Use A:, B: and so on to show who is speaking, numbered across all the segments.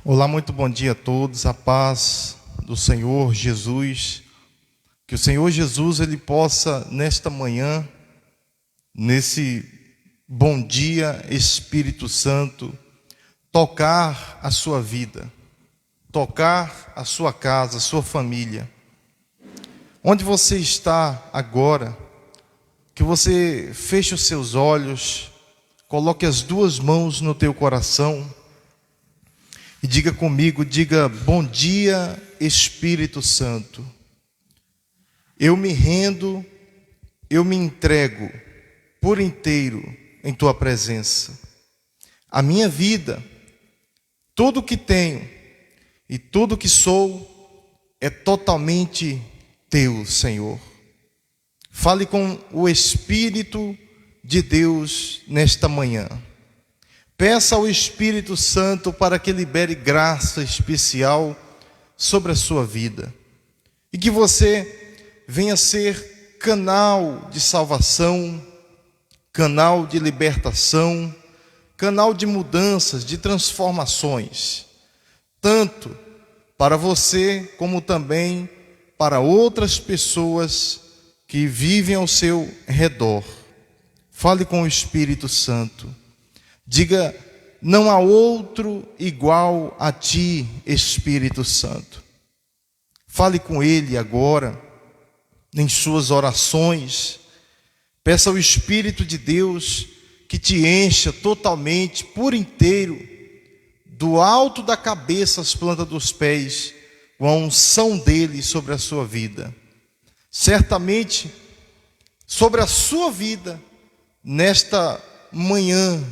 A: Olá, muito bom dia a todos, a paz do Senhor Jesus. Que o Senhor Jesus, Ele possa nesta manhã, nesse bom dia, Espírito Santo, tocar a sua vida, tocar a sua casa, a sua família. Onde você está agora, que você feche os seus olhos, coloque as duas mãos no teu coração, e diga comigo, diga: bom dia, Espírito Santo. Eu me rendo, eu me entrego por inteiro em tua presença. A minha vida, tudo que tenho e tudo que sou é totalmente teu, Senhor. Fale com o Espírito de Deus nesta manhã. Peça ao Espírito Santo para que libere graça especial sobre a sua vida. E que você venha ser canal de salvação, canal de libertação, canal de mudanças, de transformações. Tanto para você, como também para outras pessoas que vivem ao seu redor. Fale com o Espírito Santo. Diga: não há outro igual a ti, Espírito Santo. Fale com Ele agora, em suas orações. Peça ao Espírito de Deus que te encha totalmente, por inteiro, do alto da cabeça às plantas dos pés, com a unção dEle sobre a sua vida. Certamente, sobre a sua vida, nesta manhã,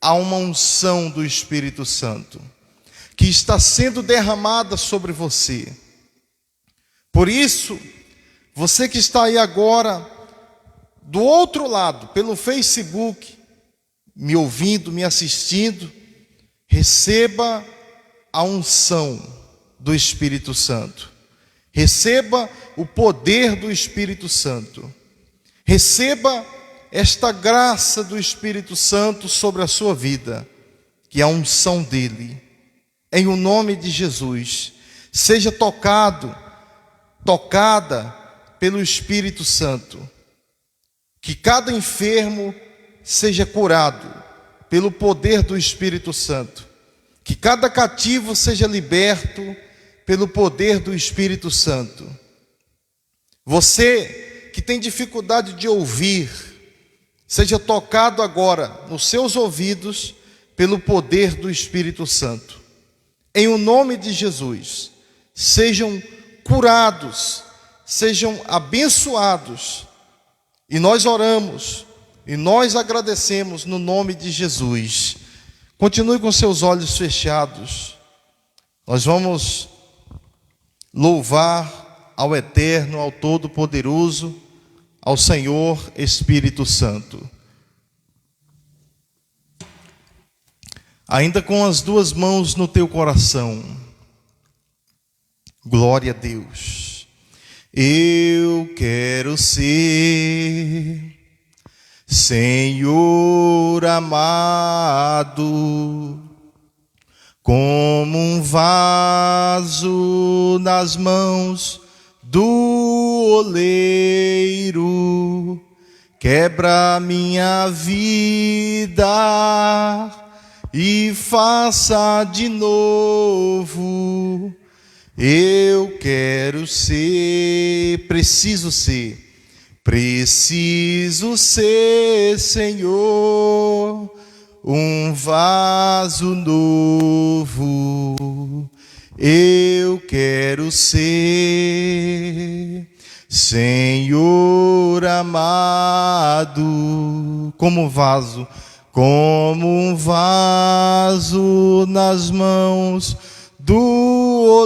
A: há uma unção do Espírito Santo que está sendo derramada sobre você. Por isso, você que está aí agora, do outro lado, pelo Facebook, me ouvindo, me assistindo, receba a unção do Espírito Santo. Receba o poder do Espírito Santo. Receba esta graça do Espírito Santo sobre a sua vida, que é a unção dEle, em o nome de Jesus. Seja tocada pelo Espírito Santo, que cada enfermo seja curado pelo poder do Espírito Santo, que cada cativo seja liberto pelo poder do Espírito Santo. Você que tem dificuldade de ouvir, seja tocado agora nos seus ouvidos pelo poder do Espírito Santo. Em o nome de Jesus, sejam curados, sejam abençoados. E nós oramos, e nós agradecemos no nome de Jesus. Continue com seus olhos fechados. Nós vamos louvar ao Eterno, ao Todo-Poderoso, ao Senhor Espírito Santo. Ainda com as duas mãos no teu coração. Glória a Deus. Eu quero ser, Senhor amado, como um vaso nas mãos do oleiro. Quebra minha vida e faça de novo. Eu quero ser, preciso ser, Senhor, um vaso novo. Eu quero ser, Senhor amado, como um vaso nas mãos do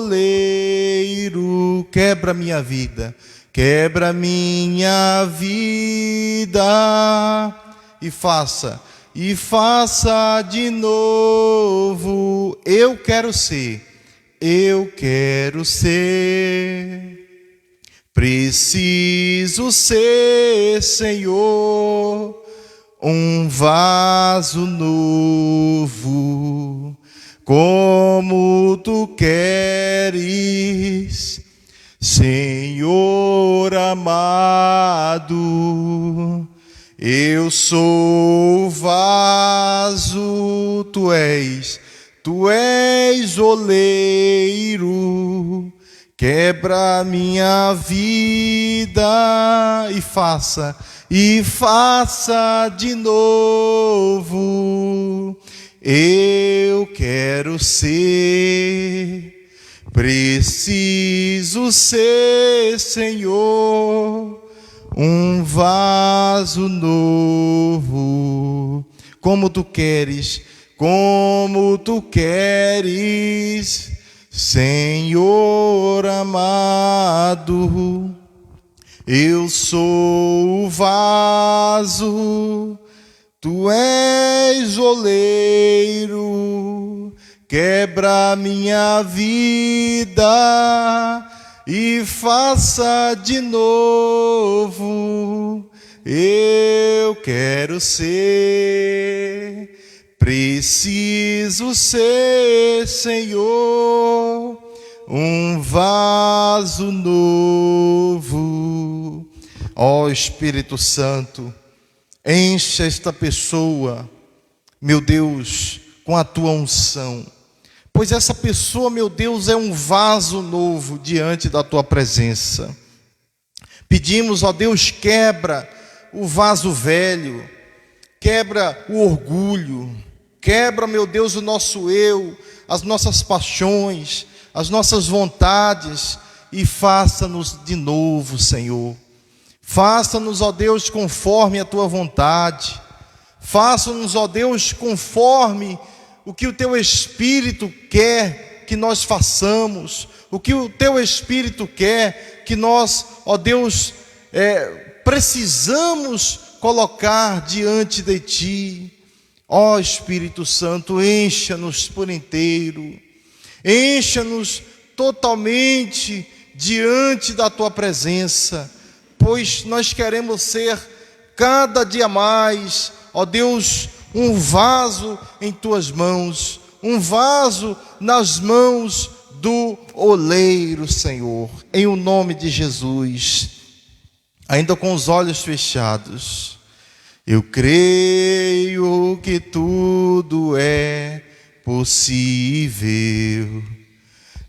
A: oleiro. Quebra minha vida e faça de novo. Eu quero ser, preciso ser, Senhor, um vaso novo. como tu queres, Senhor amado. Eu sou vaso, tu és oleiro. Quebra minha vida e faça de novo. Eu quero ser, preciso ser, Senhor, um vaso novo. Como tu queres, Senhor amado. Eu sou o vaso, tu és oleiro. Quebra minha vida e faça de novo. Eu quero ser, preciso ser, Senhor, um vaso novo. Ó Espírito Santo, encha esta pessoa, meu Deus, com a tua unção, pois essa pessoa, meu Deus, é um vaso novo diante da tua presença. Pedimos, ó Deus, quebra o vaso velho, quebra o orgulho, quebra, meu Deus, o nosso eu, as nossas paixões, as nossas vontades, e faça-nos de novo, Senhor. Faça-nos, ó Deus, conforme a tua vontade. Faça-nos, ó Deus, conforme o que o teu Espírito quer que nós façamos, o que o teu Espírito quer que nós, ó Deus, precisamos colocar diante de ti. Ó Espírito Santo, encha-nos por inteiro, encha-nos totalmente diante da tua presença, pois nós queremos ser cada dia mais, ó Deus, um vaso em tuas mãos, um vaso nas mãos do oleiro, Senhor, em o nome de Jesus. Ainda com os olhos fechados, eu creio que tudo é possível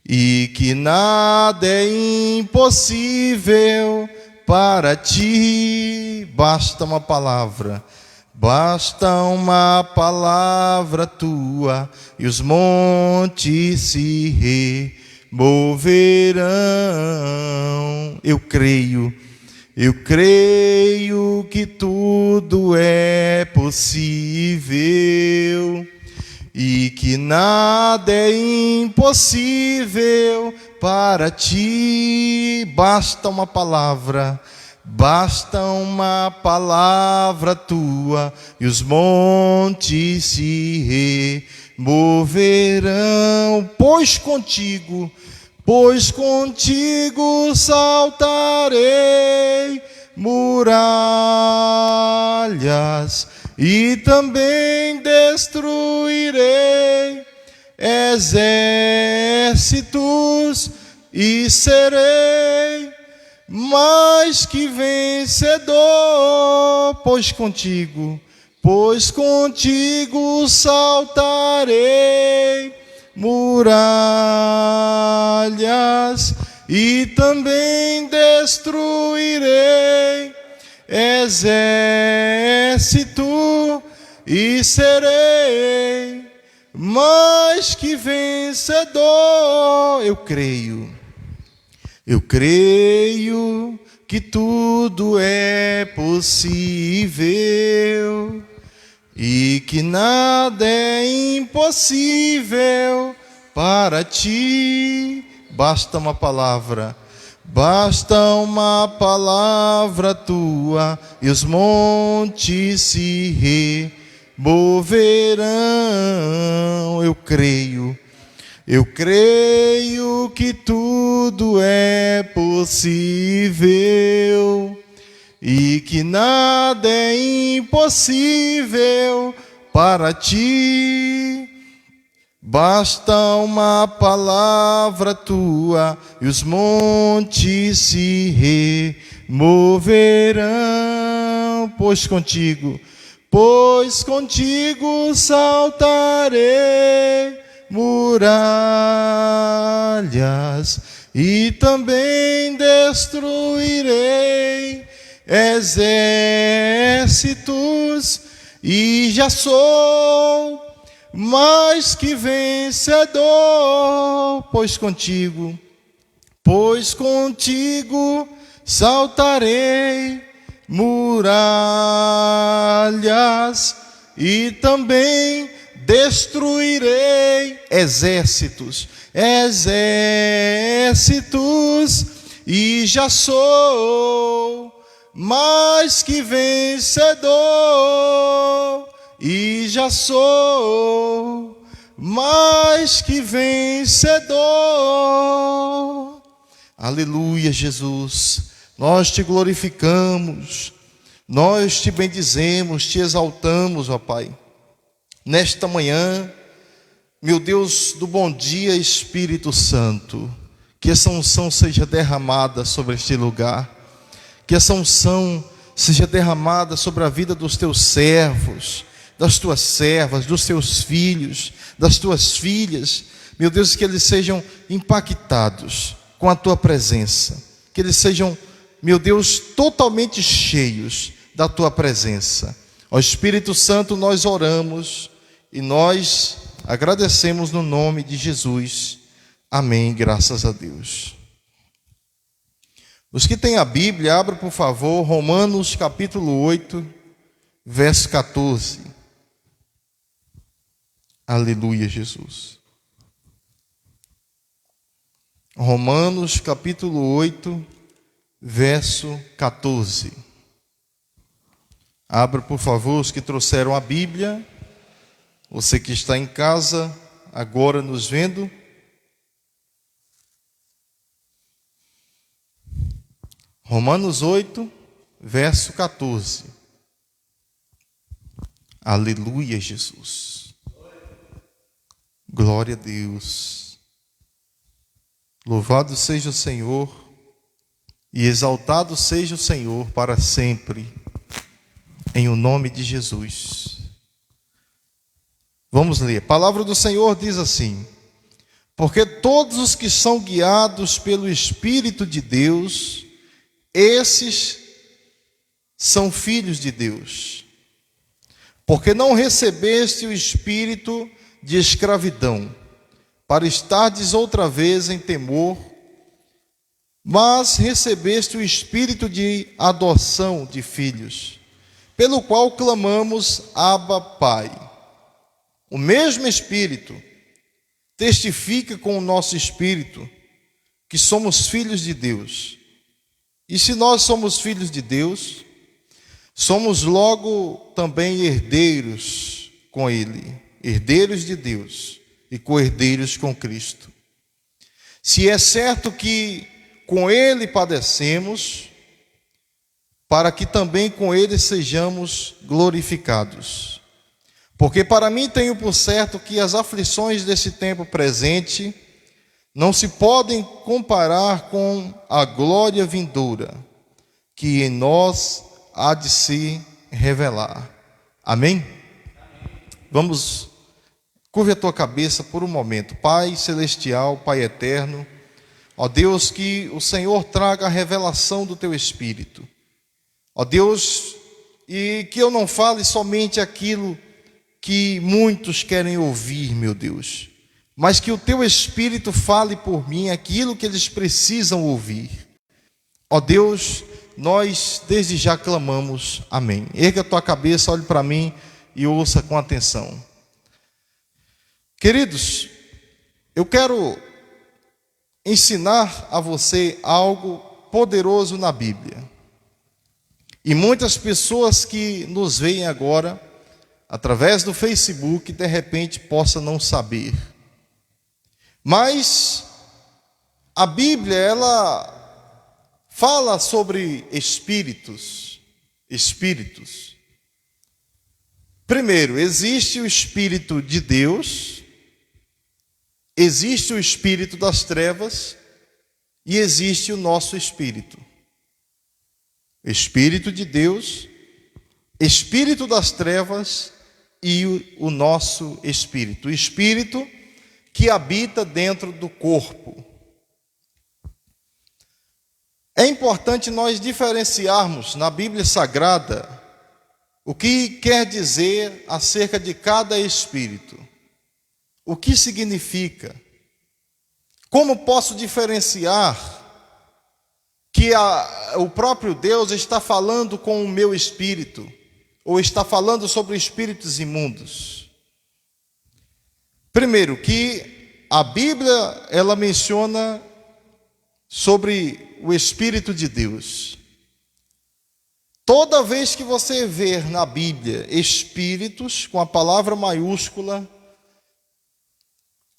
A: e que nada é impossível para ti. Basta uma palavra tua e os montes se removerão. Eu creio que tudo é possível e que nada é impossível para ti. Basta uma palavra tua e os montes se removerão. Pois contigo saltarei muralhas e também destruirei exércitos e serei mais que vencedor. Pois contigo saltarei muralhas e também destruirei exército e serei mais que vencedor. Eu creio que tudo é possível e que nada é impossível para ti. Basta uma palavra tua e os montes se removerão. Eu creio que tudo é possível e que nada é impossível para ti. Basta uma palavra tua e os montes se removerão, pois contigo saltarei muralhas e também destruirei exércitos, e já sou mais que vencedor, pois contigo saltarei muralhas e também destruirei exércitos, e já sou mais que vencedor, e já sou mais que vencedor. Aleluia, Jesus. Nós te glorificamos, nós te bendizemos, te exaltamos, ó Pai. Nesta manhã, meu Deus do bom dia, Espírito Santo, que essa unção seja derramada sobre este lugar, que essa unção seja derramada sobre a vida dos teus servos, das tuas servas, dos teus filhos, das tuas filhas, meu Deus, que eles sejam impactados com a tua presença, que eles sejam, meu Deus, totalmente cheios da tua presença. Ó Espírito Santo, nós oramos e nós agradecemos no nome de Jesus. Amém, graças a Deus. Os que têm a Bíblia, abram por favor Romanos capítulo 8, verso 14. Aleluia, Jesus. Romanos capítulo 8, verso 14. Abra por favor os que trouxeram a Bíblia. Você que está em casa, agora nos vendo. Romanos 8, verso 14. Aleluia, Jesus. Glória a Deus. Louvado seja o Senhor e exaltado seja o Senhor para sempre, em o nome de Jesus. Vamos ler. A palavra do Senhor diz assim: porque todos os que são guiados pelo Espírito de Deus, esses são filhos de Deus. Porque não recebeste o espírito de escravidão, para estardes outra vez em temor, mas recebeste o espírito de adoção de filhos, pelo qual clamamos, Abba, Pai. O mesmo Espírito testifica com o nosso espírito que somos filhos de Deus. E se nós somos filhos de Deus, somos logo também herdeiros com Ele, herdeiros de Deus e co-herdeiros com Cristo. Se é certo que com Ele padecemos, para que também com Ele sejamos glorificados. Porque para mim tenho por certo que as aflições desse tempo presente não se podem comparar com a glória vindoura, que em nós há de se revelar. Amém? Vamos, curve a tua cabeça por um momento. Pai celestial, Pai eterno, ó Deus, que o Senhor traga a revelação do teu Espírito. Ó Deus, e que eu não fale somente aquilo que muitos querem ouvir, meu Deus, mas que o teu Espírito fale por mim aquilo que eles precisam ouvir. Ó Deus, nós desde já clamamos, amém. Erga a tua cabeça, olhe para mim e ouça com atenção. Queridos, eu quero ensinar a você algo poderoso na Bíblia. E muitas pessoas que nos veem agora, através do Facebook, de repente possam não saber. Mas a Bíblia, ela fala sobre espíritos. Primeiro, existe o Espírito de Deus existe o espírito das trevas e existe o nosso espírito. Espírito de Deus, espírito das trevas e o nosso espírito. O espírito que habita dentro do corpo. É importante nós diferenciarmos na Bíblia Sagrada o que quer dizer acerca de cada espírito. O que significa? Como posso diferenciar que o próprio Deus está falando com o meu espírito, ou está falando sobre espíritos imundos? Primeiro, que a Bíblia, ela menciona sobre o Espírito de Deus. Toda vez que você ver na Bíblia espíritos com a palavra maiúscula,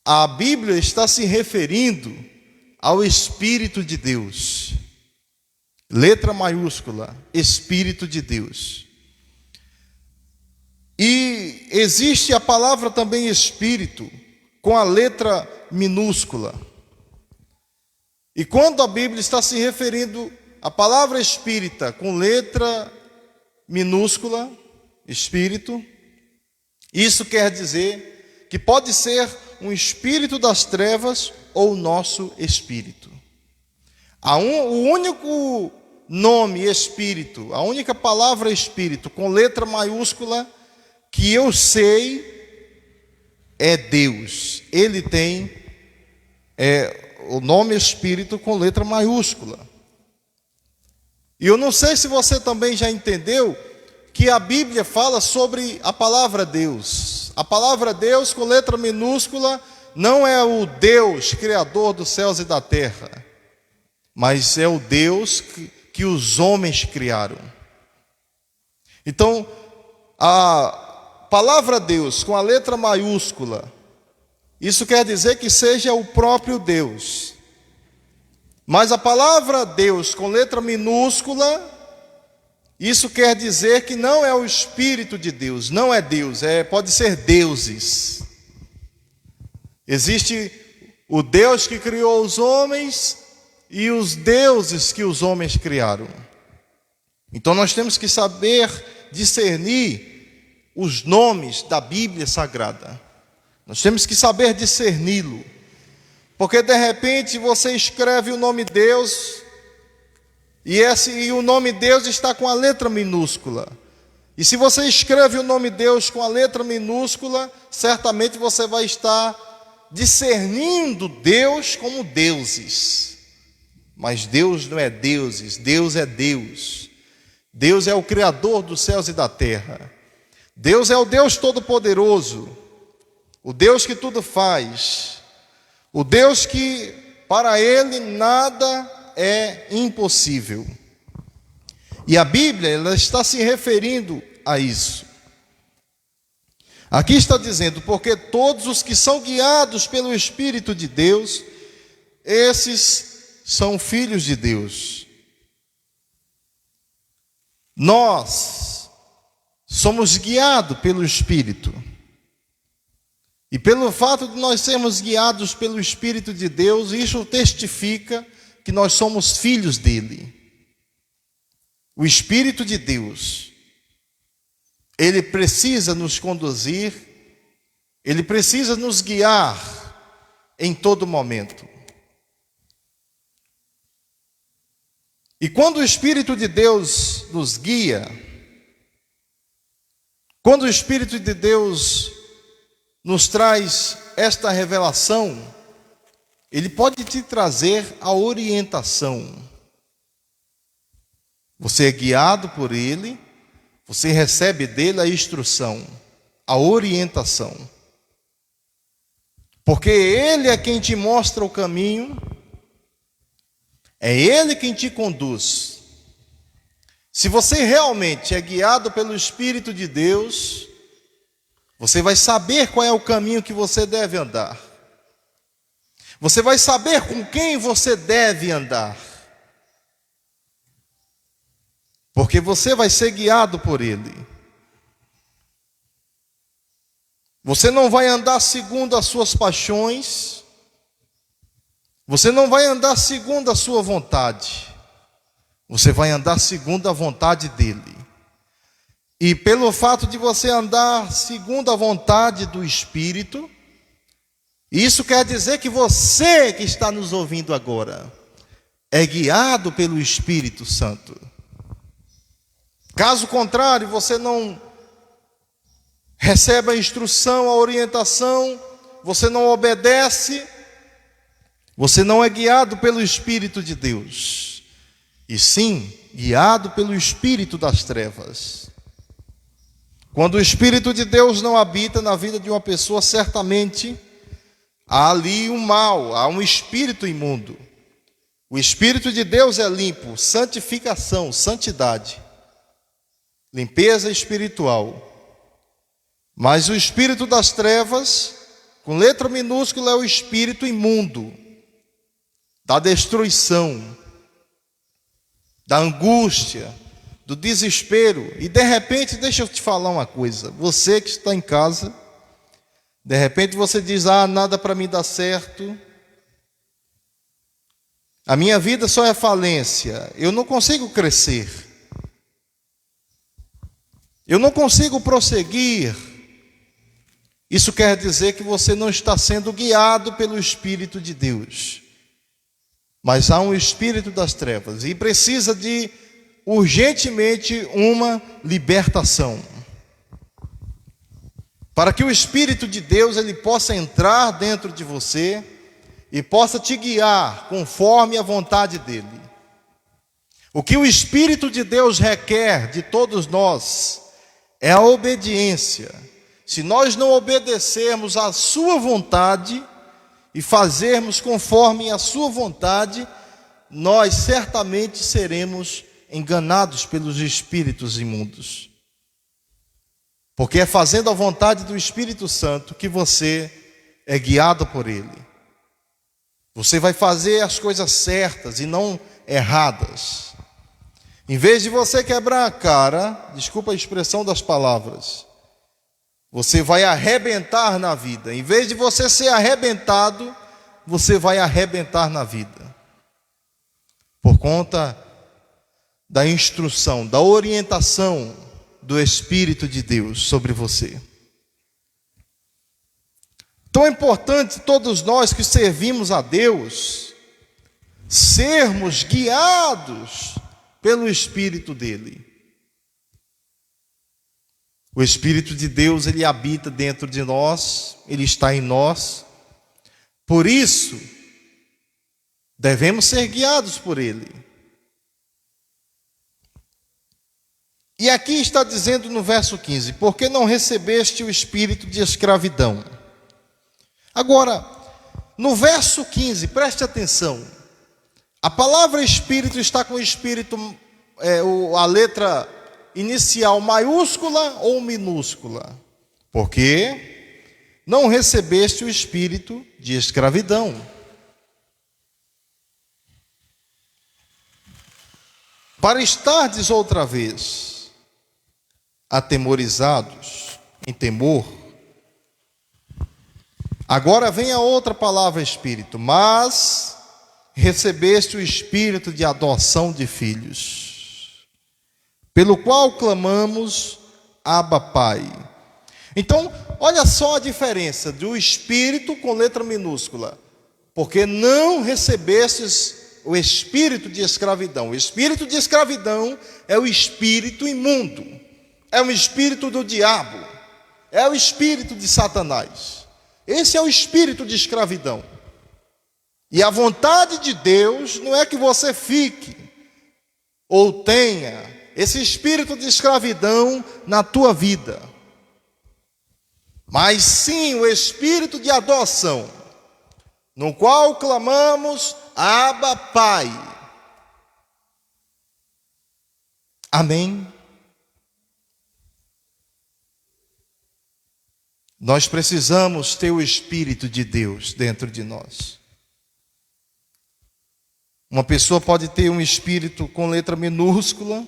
A: a Bíblia está se referindo ao Espírito de Deus. Letra maiúscula, Espírito de Deus. E existe a palavra também Espírito com a letra minúscula. E quando a Bíblia está se referindo à palavra espírita com letra minúscula, Espírito, isso quer dizer que pode ser um espírito das trevas ou o nosso espírito. O único nome espírito, a única palavra espírito com letra maiúscula que eu sei é Deus. Ele tem o nome espírito com letra maiúscula. E eu não sei se você também já entendeu que a Bíblia fala sobre a palavra Deus. A palavra Deus com letra minúscula não é o Deus criador dos céus e da terra, mas é o Deus que os homens criaram. Então, a palavra Deus com a letra maiúscula, isso quer dizer que seja o próprio Deus. Mas a palavra Deus com letra minúscula, isso quer dizer que não é o Espírito de Deus, não é Deus, pode ser deuses. Existe o Deus que criou os homens e os deuses que os homens criaram. Então nós temos que saber discernir os nomes da Bíblia Sagrada. Nós temos que saber discerni-lo. Porque de repente você escreve o nome Deus e o nome Deus está com a letra minúscula. E se você escreve o nome Deus com a letra minúscula, certamente você vai estar discernindo Deus como deuses. Mas Deus não é deuses, Deus é Deus. Deus é o Criador dos céus e da terra. Deus é o Deus Todo-Poderoso, o Deus que tudo faz, o Deus que para Ele nada é impossível. E a Bíblia, ela está se referindo a isso. Aqui está dizendo, porque todos os que são guiados pelo Espírito de Deus, esses são filhos de Deus. Nós somos guiados pelo Espírito. E pelo fato de nós sermos guiados pelo Espírito de Deus, isso testifica que nós somos filhos dele. O Espírito de Deus, ele precisa nos conduzir, ele precisa nos guiar em todo momento. E quando o Espírito de Deus nos guia, quando o Espírito de Deus nos traz esta revelação, ele pode te trazer a orientação. Você é guiado por ele, você recebe dele a instrução, a orientação. Porque ele é quem te mostra o caminho, é ele quem te conduz. Se você realmente é guiado pelo Espírito de Deus, você vai saber qual é o caminho que você deve andar. Você vai saber com quem você deve andar. Porque você vai ser guiado por ele. Você não vai andar segundo as suas paixões. Você não vai andar segundo a sua vontade. Você vai andar segundo a vontade dele. E pelo fato de você andar segundo a vontade do Espírito, isso quer dizer que você que está nos ouvindo agora é guiado pelo Espírito Santo. Caso contrário, você não recebe a instrução, a orientação, você não obedece, você não é guiado pelo Espírito de Deus, e sim guiado pelo espírito das trevas. Quando o Espírito de Deus não habita na vida de uma pessoa, certamente há ali um mal, há um espírito imundo. O Espírito de Deus é limpo, santificação, santidade, limpeza espiritual. Mas o espírito das trevas, com letra minúscula, é o espírito imundo, da destruição, da angústia, do desespero. E de repente, deixa eu te falar uma coisa, você que está em casa, de repente você diz: nada para mim dar certo, a minha vida só é falência, eu não consigo crescer, eu não consigo prosseguir. Isso quer dizer que você não está sendo guiado pelo Espírito de Deus, mas há um espírito das trevas e precisa de urgentemente uma libertação, para que o Espírito de Deus ele possa entrar dentro de você e possa te guiar conforme a vontade dele. O que o Espírito de Deus requer de todos nós é a obediência. Se nós não obedecermos à sua vontade e fazermos conforme a sua vontade, nós certamente seremos enganados pelos espíritos imundos. Porque é fazendo a vontade do Espírito Santo que você é guiado por ele. Você vai fazer as coisas certas e não erradas. Em vez de você quebrar a cara, desculpa a expressão das palavras, você vai arrebentar na vida. Em vez de você ser arrebentado, você vai arrebentar na vida. Por conta da instrução, da orientação do Espírito de Deus sobre você. Tão importante todos nós que servimos a Deus, sermos guiados pelo Espírito dele. O Espírito de Deus, ele habita dentro de nós, ele está em nós. Por isso, devemos ser guiados por ele. E aqui está dizendo no verso 15: porque não recebeste o espírito de escravidão. Agora, no verso 15, preste atenção. A palavra espírito está com o espírito, a letra inicial maiúscula ou minúscula? Porque não recebeste o espírito de escravidão. Para estardes outra vez atemorizados, em temor. Agora vem a outra palavra espírito: mas recebeste o espírito de adoção de filhos, pelo qual clamamos, Abba, Pai. Então, olha só a diferença do espírito com letra minúscula. Porque não recebestes o espírito de escravidão. O espírito de escravidão é o espírito imundo, é o espírito do diabo, é o espírito de Satanás. Esse é o espírito de escravidão. E a vontade de Deus não é que você fique ou tenha esse espírito de escravidão na tua vida, mas sim o espírito de adoção, no qual clamamos, Abba, Pai. Amém? Nós precisamos ter o Espírito de Deus dentro de nós. Uma pessoa pode ter um espírito com letra minúscula,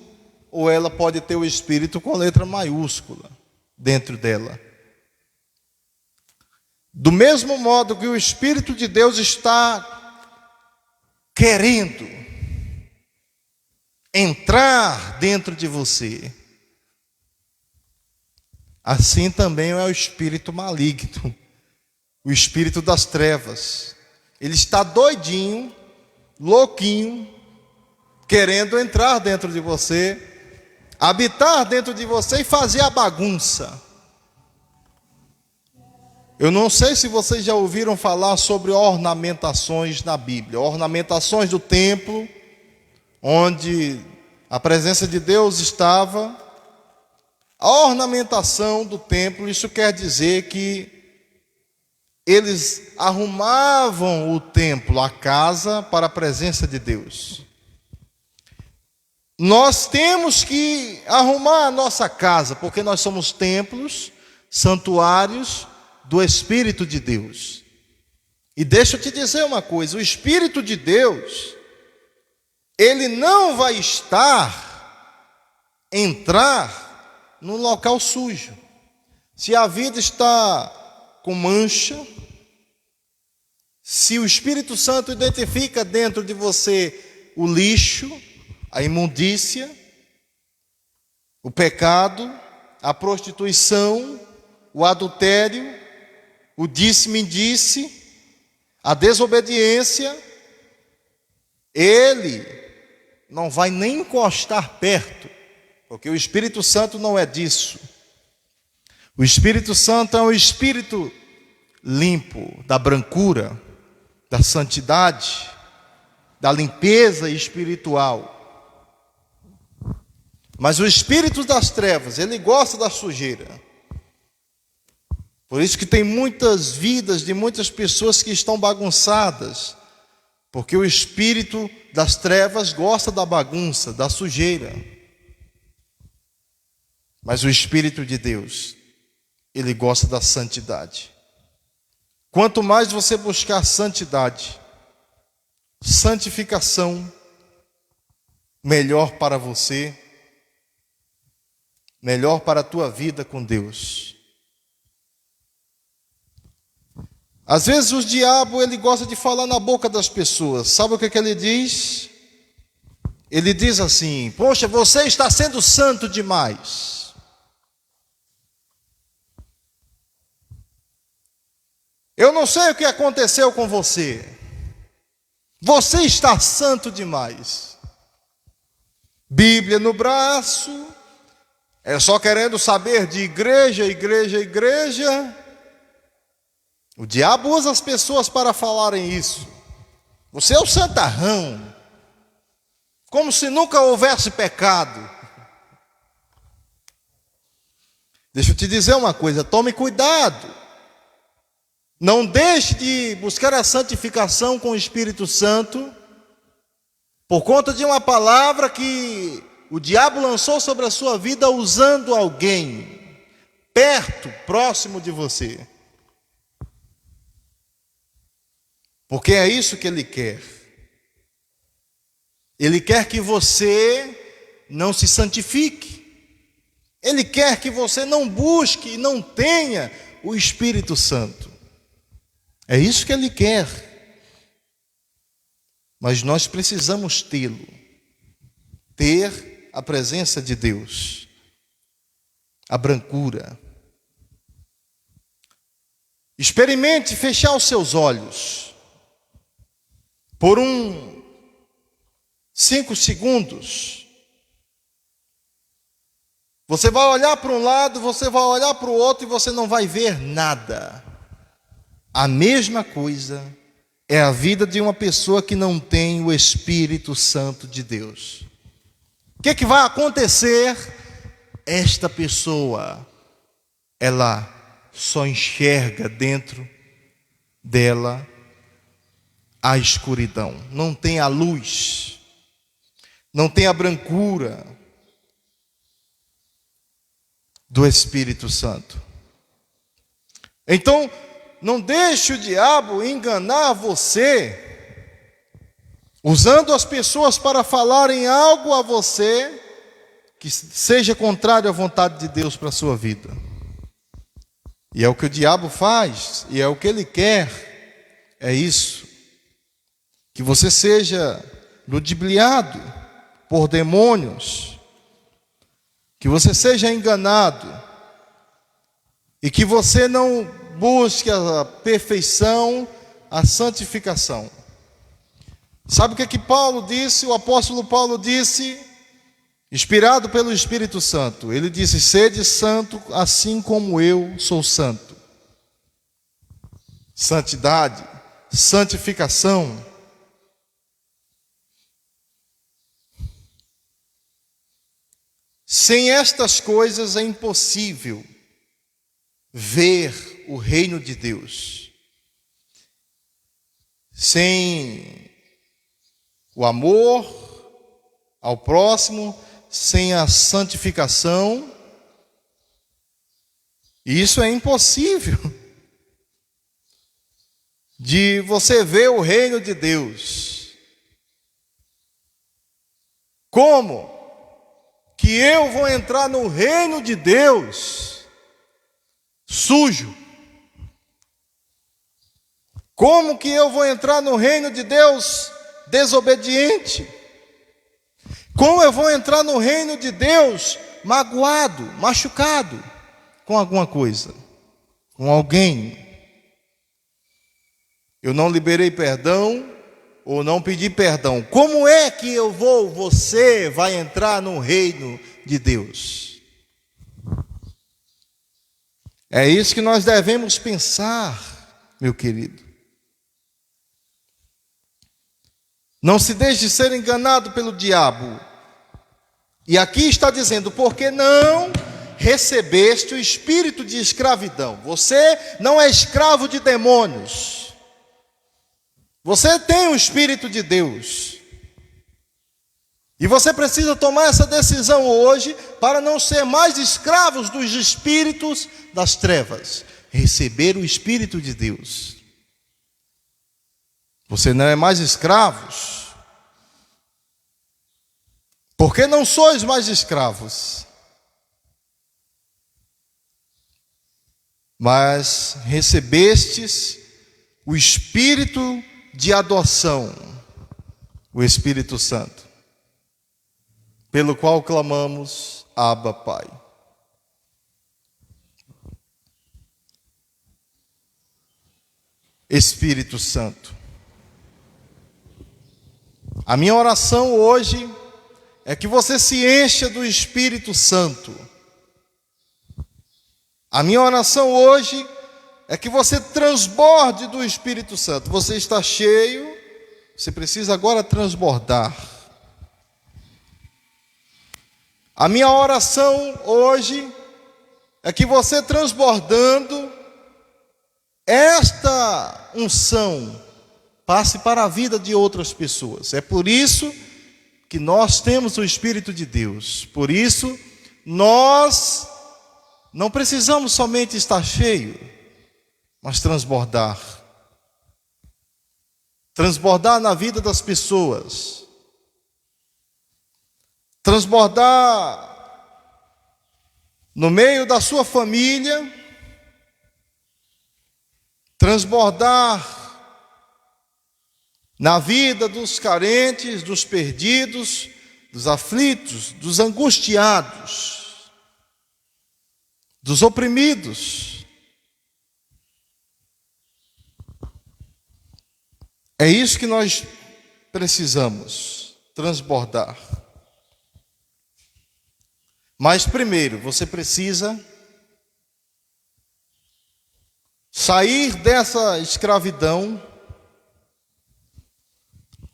A: ou ela pode ter o espírito com letra maiúscula dentro dela. Do mesmo modo que o Espírito de Deus está querendo entrar dentro de você, assim também é o espírito maligno, o espírito das trevas. Ele está doidinho, louquinho, querendo entrar dentro de você, habitar dentro de você e fazer a bagunça. Eu não sei se vocês já ouviram falar sobre ornamentações na Bíblia, ornamentações do templo, onde a presença de Deus estava. A ornamentação do templo, isso quer dizer que eles arrumavam o templo, a casa, para a presença de Deus. Nós temos que arrumar a nossa casa, porque nós somos templos, santuários do Espírito de Deus. E deixa eu te dizer uma coisa: o Espírito de Deus, ele não vai entrar num local sujo. Se a vida está com mancha, se o Espírito Santo identifica dentro de você o lixo, a imundícia, o pecado, a prostituição, o adultério, o disse-me-disse, a desobediência, ele não vai nem encostar perto, porque o Espírito Santo não é disso. O Espírito Santo é um espírito limpo, da brancura, da santidade, da limpeza espiritual. Mas o espírito das trevas, ele gosta da sujeira. Por isso que tem muitas vidas de muitas pessoas que estão bagunçadas, porque o espírito das trevas gosta da bagunça, da sujeira. Mas o Espírito de Deus, ele gosta da santidade. Quanto mais você buscar santidade, santificação, melhor para você, melhor para a tua vida com Deus. Às vezes o diabo, ele gosta de falar na boca das pessoas. Sabe o que ele diz? Ele diz assim: poxa, você está sendo santo demais. Eu não sei o que aconteceu com você. Você está santo demais. Bíblia no braço, é só querendo saber de igreja, igreja, igreja. O diabo usa as pessoas para falarem isso. Você é o santarrão, como se nunca houvesse pecado. Deixa eu te dizer uma coisa, tome cuidado. Não deixe de buscar a santificação com o Espírito Santo por conta de uma palavra que o diabo lançou sobre a sua vida usando alguém perto, próximo de você. Porque é isso que ele quer. Ele quer que você não se santifique. Ele quer que você não busque e não tenha o Espírito Santo. É isso que ele quer. Mas nós precisamos tê-lo. Ter a presença de Deus. A brancura. Experimente fechar os seus olhos. Por 5 segundos. Você vai olhar para um lado, você vai olhar para o outro e você não vai ver nada. A mesma coisa é a vida de uma pessoa que não tem o Espírito Santo de Deus. O que vai acontecer? Esta pessoa, ela só enxerga dentro dela a escuridão, não tem a luz, não tem a brancura do Espírito Santo. Então, não deixe o diabo enganar você, usando as pessoas para falarem algo a você que seja contrário à vontade de Deus para a sua vida. E é o que o diabo faz, e é o que ele quer, é isso. que você seja ludibriado por demônios, que você seja enganado e que você não busque a perfeição, a santificação. Sabe o que Paulo disse? O apóstolo Paulo disse, inspirado pelo Espírito Santo, ele disse: sede santo assim como eu sou santo. Santidade, santificação. Sem estas coisas é impossível ver o reino de Deus. Sem o amor ao próximo, sem a santificação, isso é impossível de você ver o reino de Deus. Como que eu vou entrar no reino de Deus sujo? Como que eu vou entrar no reino de Deus desobediente? Como eu vou entrar no reino de Deus magoado, machucado com alguma coisa, com alguém? Eu não liberei perdão ou não pedi perdão. Como é que você vai entrar no reino de Deus? É isso que nós devemos pensar, meu querido. Não se deixe ser enganado pelo diabo. E aqui está dizendo: porque não recebeste o espírito de escravidão. Você não é escravo de demônios. Você tem o Espírito de Deus. E você precisa tomar essa decisão hoje para não ser mais escravos dos espíritos das trevas. Receber o Espírito de Deus. Você não é mais escravos. Porque não sois mais escravos. Mas recebestes o Espírito de adoção, o Espírito Santo, pelo qual clamamos: Abba, Pai. Espírito Santo, a minha oração hoje é que você se encha do Espírito Santo. A minha oração hoje é que você transborde do Espírito Santo. Você está cheio, você precisa agora transbordar. A minha oração hoje é que você, transbordando, esta unção passe para a vida de outras pessoas. É por isso que nós temos o Espírito de Deus. Por isso, nós não precisamos somente estar cheio, mas transbordar. Transbordar na vida das pessoas. Transbordar no meio da sua família. Transbordar na vida dos carentes, dos perdidos, dos aflitos, dos angustiados, dos oprimidos. É isso que nós precisamos, transbordar. Mas primeiro, você precisa sair dessa escravidão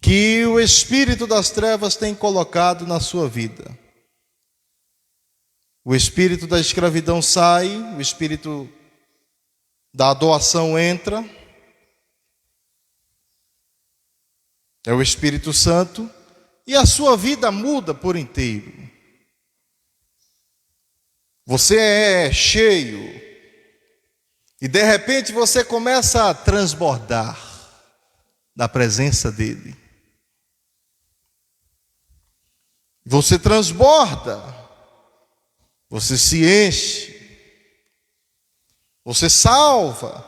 A: que o espírito das trevas tem colocado na sua vida. O espírito da escravidão sai, o espírito da adoração entra. É o Espírito Santo, e a sua vida muda por inteiro. Você é cheio, e de repente você começa a transbordar da presença dele. Você transborda, você se enche, você salva,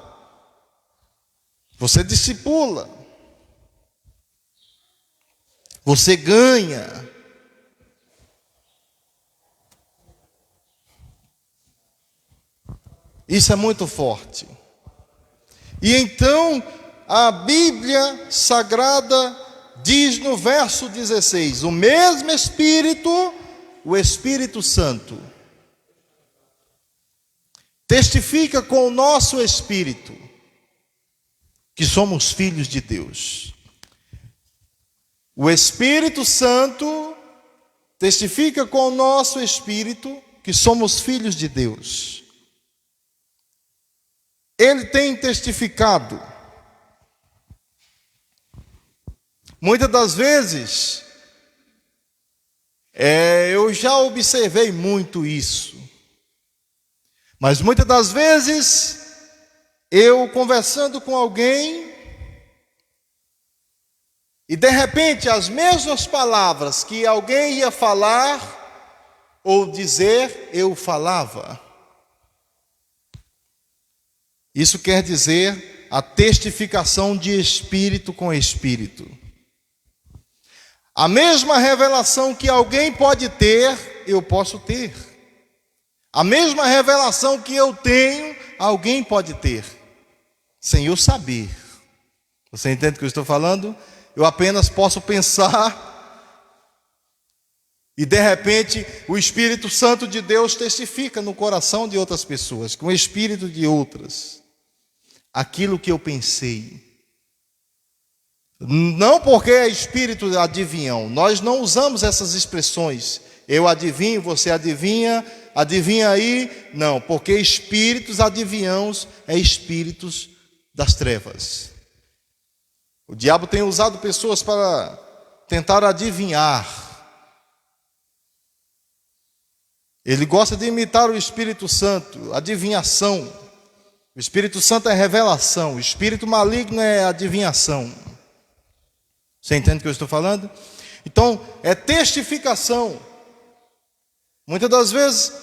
A: você discipula. Você ganha. Isso é muito forte. E então, a Bíblia Sagrada diz no verso 16: o mesmo Espírito, o Espírito Santo, testifica com o nosso espírito que somos filhos de Deus. O Espírito Santo testifica com o nosso espírito que somos filhos de Deus. Ele tem testificado. Muitas das vezes, eu já observei muito isso. Mas muitas das vezes, eu conversando com alguém, e de repente as mesmas palavras que alguém ia falar ou dizer, eu falava. Isso quer dizer a testificação de espírito com espírito. A mesma revelação que alguém pode ter, eu posso ter. A mesma revelação que eu tenho, alguém pode ter, sem eu saber. Você entende o que eu estou falando? Eu apenas posso pensar, e de repente o Espírito Santo de Deus testifica no coração de outras pessoas, com o espírito de outras, aquilo que eu pensei. Não porque é espírito adivinhão, nós não usamos essas expressões, eu adivinho, você adivinha, adivinha aí, não, porque espíritos adivinhãos é espíritos das trevas. O diabo tem usado pessoas para tentar adivinhar. Ele gosta de imitar o Espírito Santo, adivinhação. O Espírito Santo é revelação, o espírito maligno é adivinhação. Você entende o que eu estou falando? Então, é testificação. Muitas das vezes,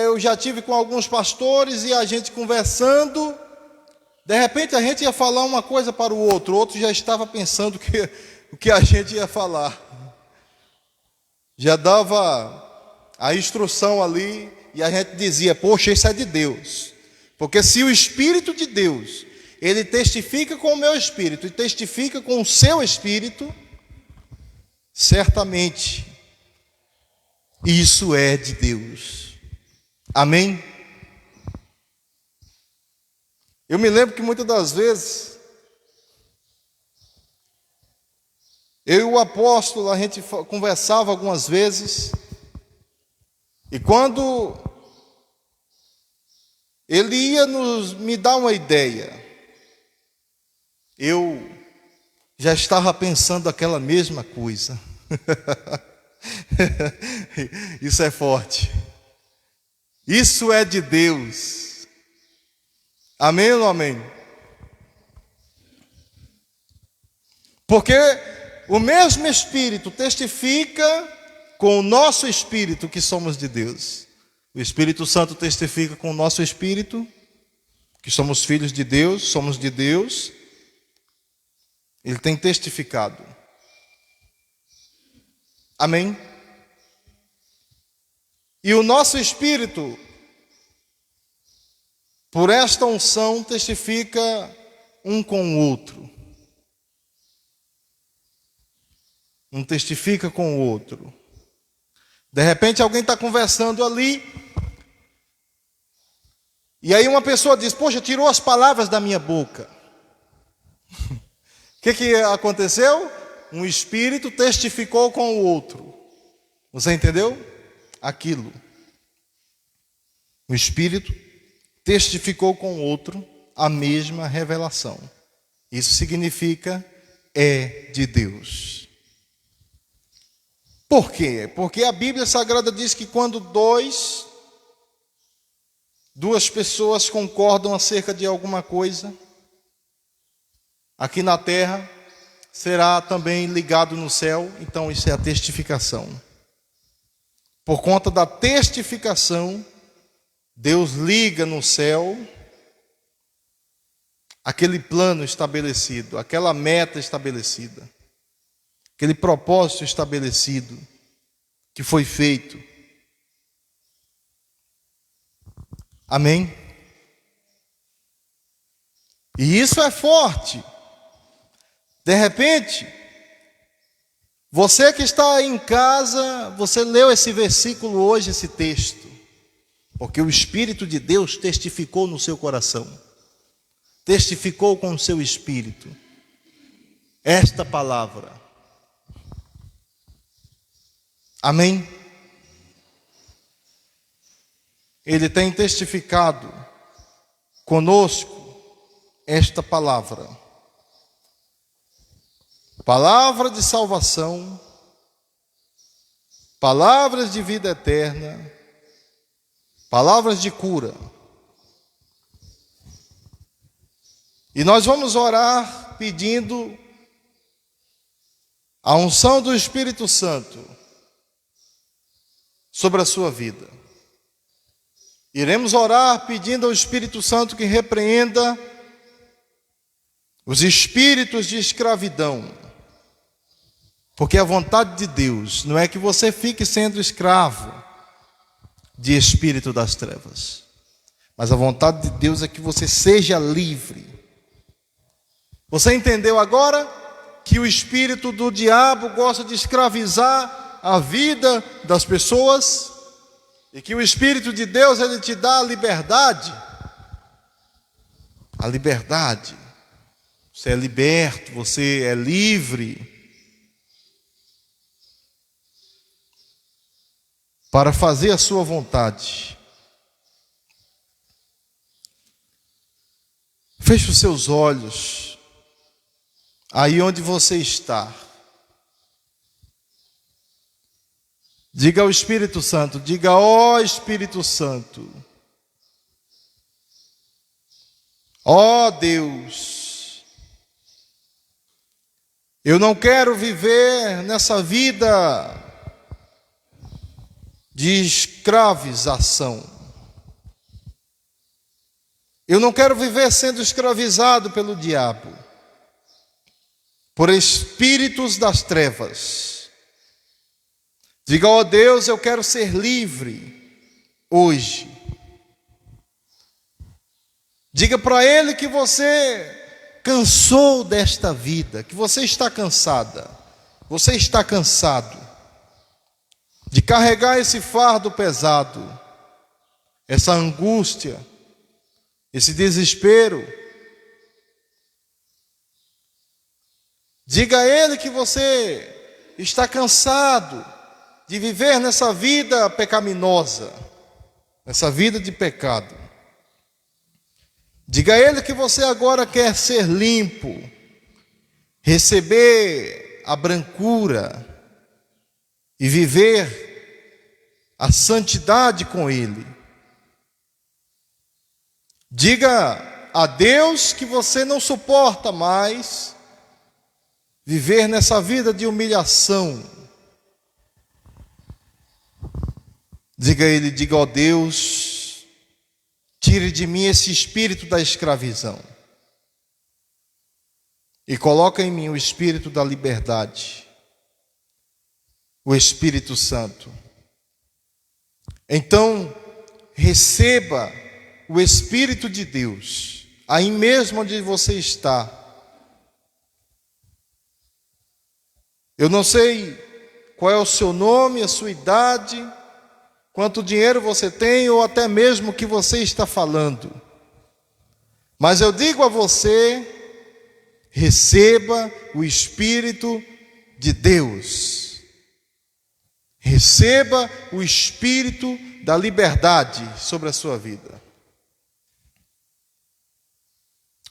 A: eu já tive com alguns pastores e a gente conversando, de repente a gente ia falar uma coisa para o outro já estava pensando o que a gente ia falar. Já dava a instrução ali e a gente dizia, poxa, isso é de Deus. Porque se o Espírito de Deus, ele testifica com o meu espírito e testifica com o seu espírito, certamente isso é de Deus. Amém? Eu me lembro que muitas das vezes, eu e o apóstolo, a gente conversava algumas vezes, e quando ele ia me dar uma ideia, eu já estava pensando aquela mesma coisa. Isso é forte. Isso é de Deus. Amém ou não amém? Porque o mesmo Espírito testifica com o nosso espírito que somos de Deus. O Espírito Santo testifica com o nosso espírito que somos filhos de Deus, somos de Deus. Ele tem testificado. Amém? E o nosso espírito, por esta unção, testifica um com o outro. Um testifica com o outro. De repente alguém está conversando ali, e aí uma pessoa diz, poxa, tirou as palavras da minha boca. O que aconteceu? Um espírito testificou com o outro. Você entendeu? Aquilo. O espírito testificou com o outro a mesma revelação. Isso significa é de Deus. Por quê? Porque a Bíblia Sagrada diz que quando duas pessoas concordam acerca de alguma coisa, aqui na terra, será também ligado no céu. Então isso é a testificação. Por conta da testificação, Deus liga no céu aquele plano estabelecido, aquela meta estabelecida. aquele propósito estabelecido, que foi feito. Amém? E isso é forte. De repente, você que está em casa, você leu esse versículo hoje, esse texto, porque o Espírito de Deus testificou no seu coração, testificou com o seu espírito esta palavra. Amém? Ele tem testificado conosco esta palavra. Palavra de salvação, palavras de vida eterna, palavras de cura. E nós vamos orar pedindo a unção do Espírito Santo sobre a sua vida. Iremos orar pedindo ao Espírito Santo que repreenda os espíritos de escravidão. Porque a vontade de Deus não é que você fique sendo escravo de espírito das trevas, mas a vontade de Deus é que você seja livre. Você entendeu agora que o espírito do diabo gosta de escravizar a vida das pessoas e que o Espírito de Deus, ele te dá a liberdade. A liberdade. Você é liberto, você é livre para fazer a sua vontade. Feche os seus olhos aí onde você está. Diga ao Espírito Santo, diga: ó Espírito Santo, ó Deus, eu não quero viver nessa vida de escravização. Eu não quero viver sendo escravizado pelo diabo, por espíritos das trevas. Diga: ó Deus, eu quero ser livre hoje. Diga para Ele que você cansou desta vida, que você está cansada, você está cansado de carregar esse fardo pesado, essa angústia, esse desespero. Diga a Ele que você está cansado de viver nessa vida pecaminosa, nessa vida de pecado. Diga a Ele que você agora quer ser limpo, receber a brancura e viver a santidade com Ele. Diga a Deus que você não suporta mais viver nessa vida de humilhação. Diga a Ele, diga: ó Deus, tire de mim esse espírito da escravidão e coloca em mim o espírito da liberdade, o Espírito Santo. Então, receba o Espírito de Deus, aí mesmo onde você está. Eu não sei qual é o seu nome, a sua idade, quanto dinheiro você tem ou até mesmo o que você está falando. Mas eu digo a você, receba o Espírito de Deus. Receba o Espírito da liberdade sobre a sua vida.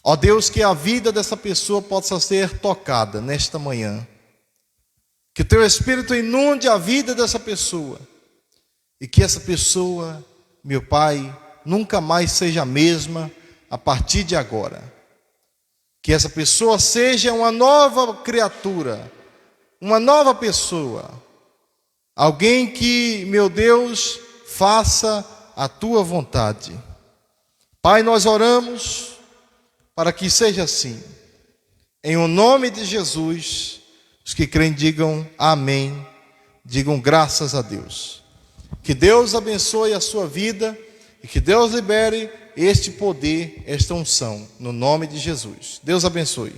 A: Ó Deus, que a vida dessa pessoa possa ser tocada nesta manhã. Que o Teu Espírito inunde a vida dessa pessoa. E que essa pessoa, meu Pai, nunca mais seja a mesma a partir de agora. Que essa pessoa seja uma nova criatura, uma nova pessoa. Alguém que, meu Deus, faça a Tua vontade. Pai, nós oramos para que seja assim. Em o nome de Jesus, Os que creem digam amém, digam graças a Deus. Que Deus abençoe a sua vida e que Deus libere este poder, esta unção, no nome de Jesus. Deus abençoe.